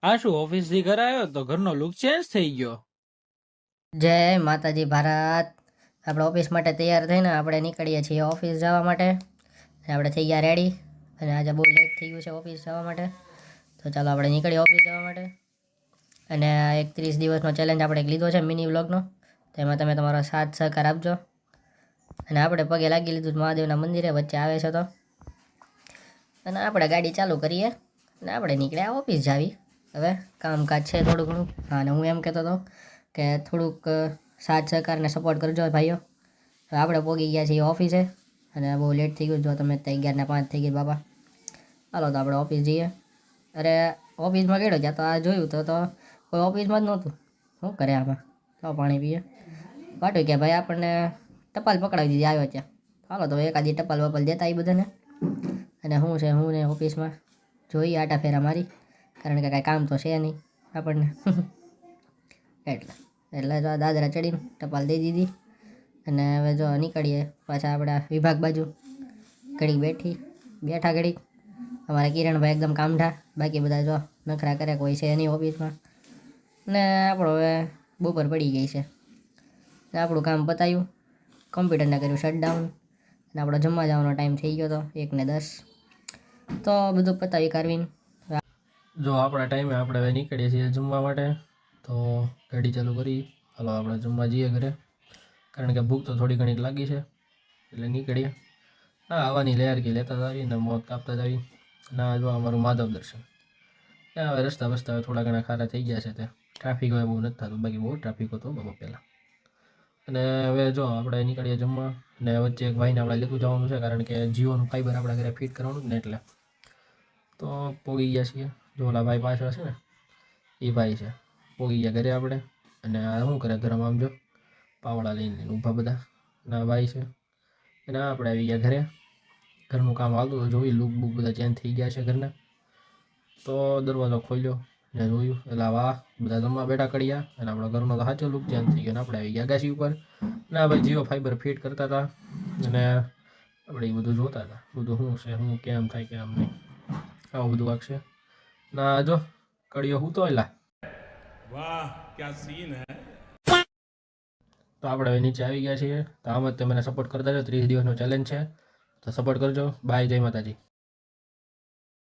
આ શું ઓફિસ થી ઘરે આવ્યો તો ઘરનો લુક ચેન્જ થઈ ગયો? જય માતાજી ભારત. આપણે ઓફિસ માટે તૈયાર થઈને આપણે નીકળીએ છીએ ઓફિસ જવા માટે. અને આપણે થઈ ગયા રેડી. અને આજે બહુ લેટ થઈ ગયું છે ઓફિસ જવા માટે, તો ચાલો આપણે નીકળીએ ઓફિસ જવા માટે. અને એક 30 દિવસનો ચેલેન્જ આપણે લીધો છે મિની વ્લોગનો, તેમાં તમે તમારો સાથ સહકાર આપજો. અને આપણે પગે લાગી લીધું મહાદેવના મંદિરે, વચ્ચે આવે છે તો. અને આપણે ગાડી ચાલુ કરીએ અને આપણે નીકળ્યા ઓફિસ જાવી. હવે કામકાજ છે થોડું ઘણું. હા, અને હું એમ કહેતો હતો કે થોડુંક સાથ સહકારને સપોર્ટ કરજો ભાઈઓ. હવે આપણે પહોંચી ગયા છીએ ઓફિસે અને બહુ લેટ થઈ ગયું. જો તમે 11:05 થઈ ગઈ બાપા. હાલો તો આપણે ઓફિસ જઈએ. અરે ઓફિસમાં ગયો ત્યાં તો આ જોયું તો કોઈ ઓફિસમાં જ નહોતું. શું કરે આમાં? તો પાણી પીએ. વાટું કે ભાઈ આપણને ટપાલ પકડાવી દીધી આવ્યો ત્યાં. હાલો તો એકાદી ટપાલ વપાલ દેતા એ બધાને. અને શું છે હું ને ઓફિસમાં જોઈએ આટા ફેરા મારી, કારણ કે કાંઈ કામ તો છે નહીં આપણને. એટલે જો દાદરા ચડીને ટપાલ દઈ દીધી. અને હવે જો નીકળીએ પાછા આપણા વિભાગ બાજુ. ઘડીક બેઠા ઘડીક. અમારા કિરણભાઈ એકદમ કામઢા, બાકી બધા જો નખરા કરે, કોઈ છે નહીં ઓફિસમાં. ને આપણો હવે બપોર પડી ગઈ છે ને આપણું કામ પતાવ્યું, કમ્પ્યુટરને કર્યું શટડાઉન. અને આપણો જમવા જવાનો ટાઈમ થઈ ગયો હતો 1:10. તો બધું પતાવી કાઢવીને જો આપણા ટાઈમે આપણે હવે નીકળીએ છીએ જમવા માટે, તો ગાડી ચાલુ કરી. હાલો આપણે જમવા જઈએ ઘરે, કારણ કે ભૂખ તો થોડી ઘણી લાગી છે, એટલે નીકળીએ. હા, આવવાની લહેરકી લેતા જ આવી ને મોત કાપતા જ આવી. ના, જો અમારું માધવ દર્શન. ત્યાં હવે રસ્તા બસ્તા હવે થોડા ઘણા ખારા થઈ ગયા છે, તે ટ્રાફિક હવે બહુ નથી થતું, બાકી બહુ ટ્રાફિક હતો બાબા પહેલાં. અને હવે જો આપણે નીકળીએ જમવા. ને વચ્ચે એક ભાઈને આપણે લેતું જવાનું છે, કારણ કે જીઓનું ફાઈબર આપણા ઘરે ફિટ કરવાનું જ ને, એટલે તો પોગી ગયા છીએ. જો ઓલા ભાઈ પાછળ છે ને, એ ભાઈ છે. પોગી ગયા ઘરે આપણે. અને આ શું કરે ઘરમાં આમ જો પાવડા લઈને ઊભા બધા ના ભાઈ છે. અને આપણે આવી ગયા ઘરે. ઘરનું કામ હાલતું તો જોઈ લુક બુક બધા ચેન્જ થઈ ગયા છે ઘરના. તો દરવાજો ખોલ્યો ને જોયું, એટલે વાહ, બધા જમવા બેઠા કડિયા. અને આપણો ઘરનો તો સાચો લુક ચેન્જ થઈ ગયો. ને આપણે આવી ગયા અગાસી ઉપર. ના ભાઈ જીઓ ફાઈબર ફિટ કરતા હતા, અને આપણે એ બધું જોતા હતા, બધું શું છે શું કેમ થાય કેમ નહીં, આવું બધું વાગશે. ના જો કડિયો હું તો એલા. वाह क्या सीन है। તો આપણે હવે નીચે આવી ગયા છીએ. તો આમ જ તમે મને સપોર્ટ કરતા રહો. 30 દિવસનો ચેલેન્જ છે, તો સપોર્ટ કરજો. બાય, જય માતાજી.